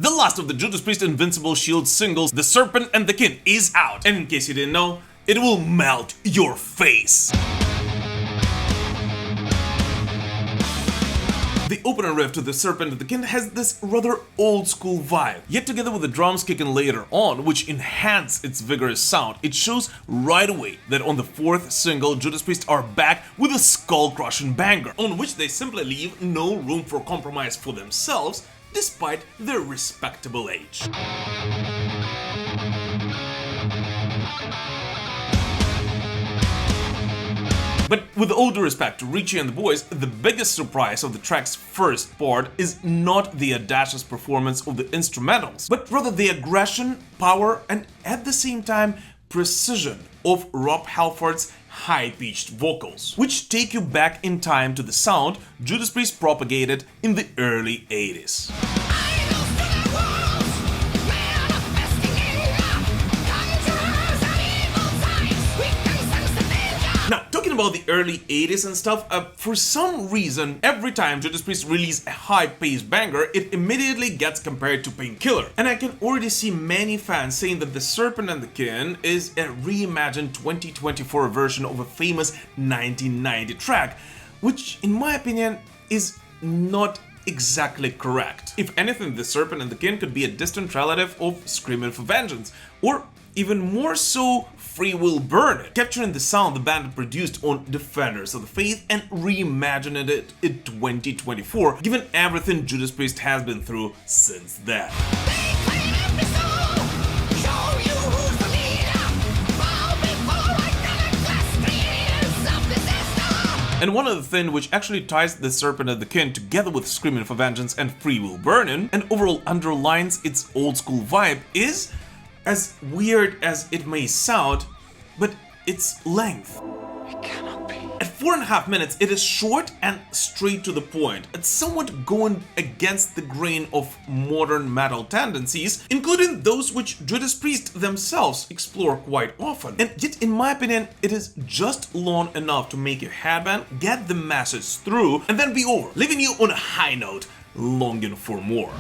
The last of the Judas Priest Invincible Shield singles, The Serpent and the King, is out, and in case you didn't know, it will melt your face. The opener riff to The Serpent and the King has this rather old-school vibe, yet together with the drums kicking later on, which enhance its vigorous sound, it shows right away that on the fourth single, Judas Priest are back with a skull-crushing banger, on which they simply leave no room for compromise for themselves, despite their respectable age. But with all due respect to Richie and the boys, the biggest surprise of the track's first part is not the audacious performance of the instrumentals, but rather the aggression, power, and at the same time precision of Rob Halford's high-pitched vocals, which take you back in time to the sound Judas Priest propagated in the early 80s. Now, talking about the early 80s and stuff, for some reason, every time Judas Priest release a high-paced banger, it immediately gets compared to Painkiller. And I can already see many fans saying that The Serpent and the King is a reimagined 2024 version of a famous 1990 track, which, in my opinion, is not exactly correct. If anything, The Serpent and the King could be a distant relative of Screaming for Vengeance, or even more so, Free Will Burn It, capturing the sound the band produced on Defenders of the Faith and reimagining it in 2024, given everything Judas Priest has been through since then. And one other thing which actually ties The Serpent and the King together with Screaming for Vengeance and Free Will Burning, and overall underlines its old-school vibe, is, as weird as it may sound, but its length. It cannot be. At 4.5 minutes, it is short and straight to the point. It's somewhat going against the grain of modern metal tendencies, including those which Judas Priest themselves explore quite often. And yet, in my opinion, it is just long enough to make your headband get the message through and then be over, leaving you on a high note, longing for more.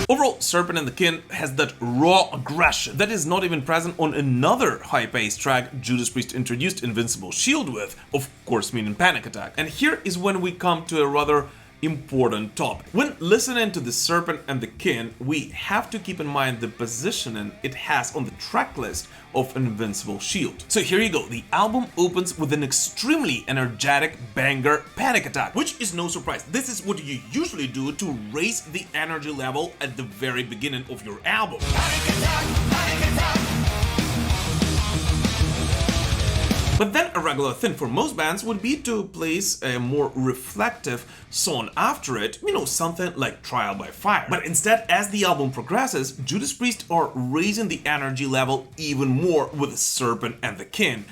Overall, Serpent and the King has that raw aggression that is not even present on another high-paced track Judas Priest introduced Invincible Shield with, of course meaning Panic Attack. And here is when we come to a rather important topic. When listening to The Serpent and the King, we have to keep in mind the positioning it has on the track list of Invincible Shield. So here you go, the album opens with an extremely energetic banger, Panic Attack, which is no surprise. This is what you usually do to raise the energy level at the very beginning of your album. Panic attack, panic attack. But then a regular thing for most bands would be to place a more reflective song after it, you know, something like Trial by Fire. But instead, as the album progresses, Judas Priest are raising the energy level even more with The Serpent and the King.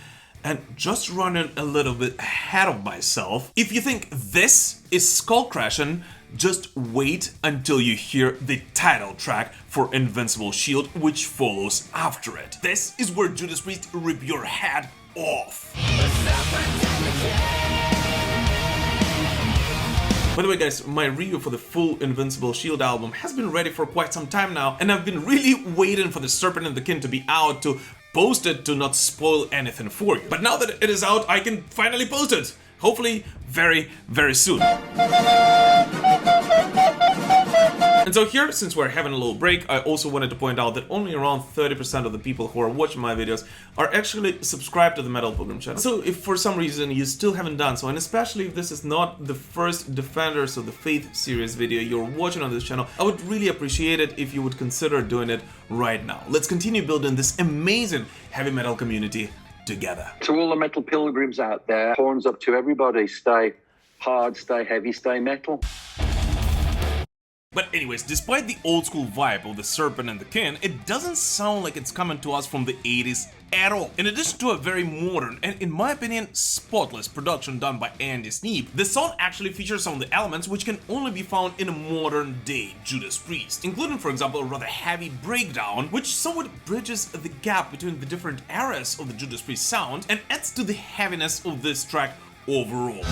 And just running a little bit ahead of myself, if you think this is scullcrushing, just wait until you hear the title track for Invincible Shield, which follows after it. This is where Judas Priest rip your head off. By the way guys, my review for the full Invincible Shield album has been ready for quite some time now, and I've been really waiting for The Serpent and the King to be out to post it to not spoil anything for you. But now that it is out, I can finally post it. Hopefully very, very soon. And so here, since we're having a little break, I also wanted to point out that only around 30% of the people who are watching my videos are actually subscribed to the Metal Pilgrim channel. So if for some reason you still haven't done so, and especially if this is not the first Defenders of the Faith series video you're watching on this channel, I would really appreciate it if you would consider doing it right now. Let's continue building this amazing heavy metal community together. To all the metal pilgrims out there, horns up to everybody. Stay hard, stay heavy, stay metal. But anyways, despite the old school vibe of The Serpent and the King, it doesn't sound like it's coming to us from the 80s at all. In addition to a very modern and, in my opinion, spotless production done by Andy Sneap, the song actually features some of the elements which can only be found in a modern day Judas Priest, including, for example, a rather heavy breakdown, which somewhat bridges the gap between the different eras of the Judas Priest sound and adds to the heaviness of this track overall.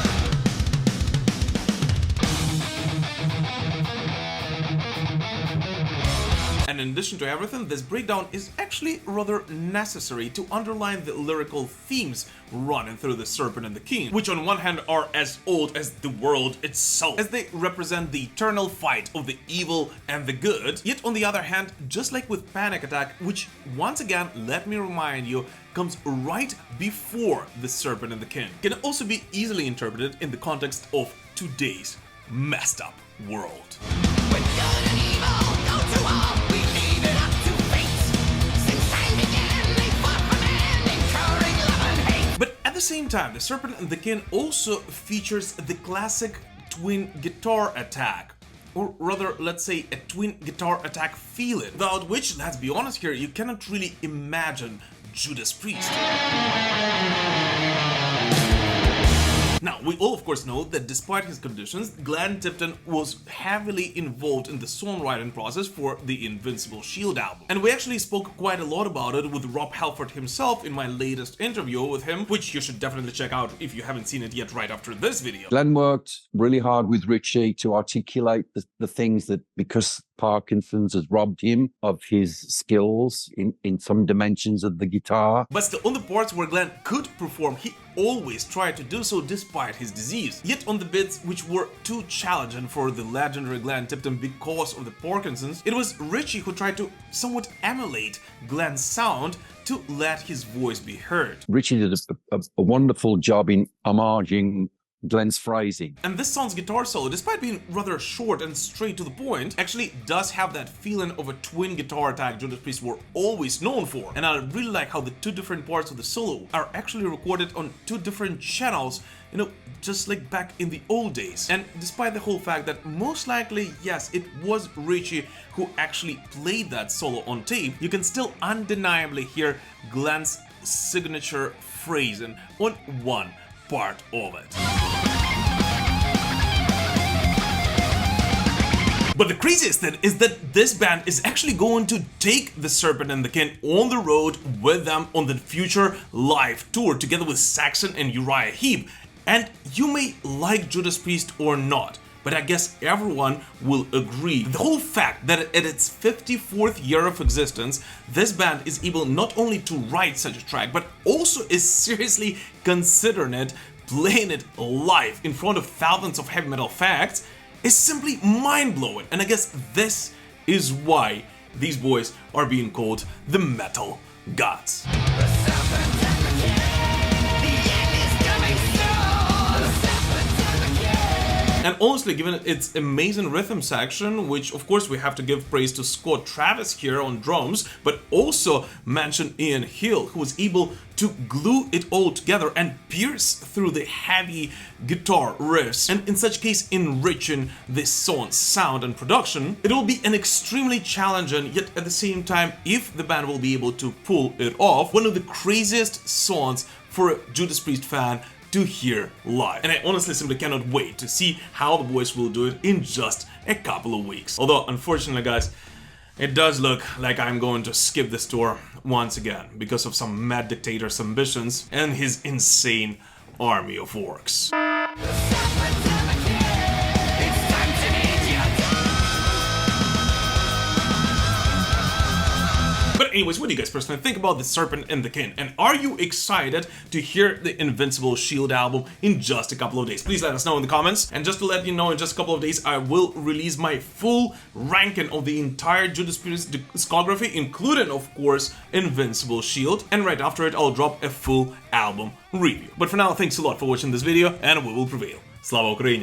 And in addition to everything, this breakdown is actually rather necessary to underline the lyrical themes running through the Serpent and the King, which on one hand are as old as the world itself, as they represent the eternal fight of the evil and the good, yet on the other hand, just like with Panic Attack, which once again, let me remind you, comes right before the Serpent and the King, can also be easily interpreted in the context of today's messed up world. When good and evil go to war, we leave it up to fate. Since time began, they fought for man, incurring love and hate. But at the same time, the Serpent and the King also features the classic twin guitar attack. Or rather, let's say a twin guitar attack feeling, without which, let's be honest here, you cannot really imagine Judas Priest. Now, we all of course know that despite his conditions, Glenn Tipton was heavily involved in the songwriting process for the Invincible Shield album. And we actually spoke quite a lot about it with Rob Halford himself in my latest interview with him, which you should definitely check out if you haven't seen it yet right after this video. Glenn worked really hard with Richie to articulate the things that, because Parkinson's has robbed him of his skills in some dimensions of the guitar. But still, on the parts where Glenn could perform, he always tried to do so despite his disease. Yet on the bits which were too challenging for the legendary Glenn Tipton because of the Parkinson's, it was Richie who tried to somewhat emulate Glenn's sound to let his voice be heard. Richie did a wonderful job in homaging Glenn's phrasing. And this song's guitar solo, despite being rather short and straight to the point, actually does have that feeling of a twin guitar attack Judas Priest were always known for. And I really like how the two different parts of the solo are actually recorded on two different channels, you know, just like back in the old days. And despite the whole fact that most likely, yes, it was Richie who actually played that solo on tape, you can still undeniably hear Glenn's signature phrasing on one part of it. But the craziest thing is that this band is actually going to take the Serpent and the King on the road with them on the future live tour together with Saxon and Uriah Heep. And you may like Judas Priest or not, but I guess everyone will agree. The whole fact that at its 54th year of existence, this band is able not only to write such a track, but also is seriously considering it, playing it live in front of thousands of heavy metal facts, is simply mind-blowing. And I guess this is why these boys are being called the metal gods. The serpent and the king, the end is coming soon. The serpent and the king. And honestly, given its amazing rhythm section, which of course we have to give praise to Scott Travis here on drums, but also mention Ian Hill, who was able to glue it all together and pierce through the heavy guitar riffs, and in such case enriching this song's sound and production, it will be an extremely challenging, yet at the same time, if the band will be able to pull it off, one of the craziest songs for a Judas Priest fan to hear live. And I honestly simply cannot wait to see how the boys will do it in just a couple of weeks. Although, unfortunately, guys, it does look like I'm going to skip this tour once again because of some mad dictator's ambitions and his insane army of orcs. The serpent and the king, it's time to meet your But anyways, what do you guys personally think about the Serpent and the King? And are you excited to hear the Invincible Shield album in just a couple of days? Please let us know in the comments. And just to let you know, in just a couple of days, I will release my full ranking of the entire Judas Priest discography, including, of course, Invincible Shield. And right after it, I'll drop a full album review. But for now, thanks a lot for watching this video, and we will prevail. Slava Ukraini!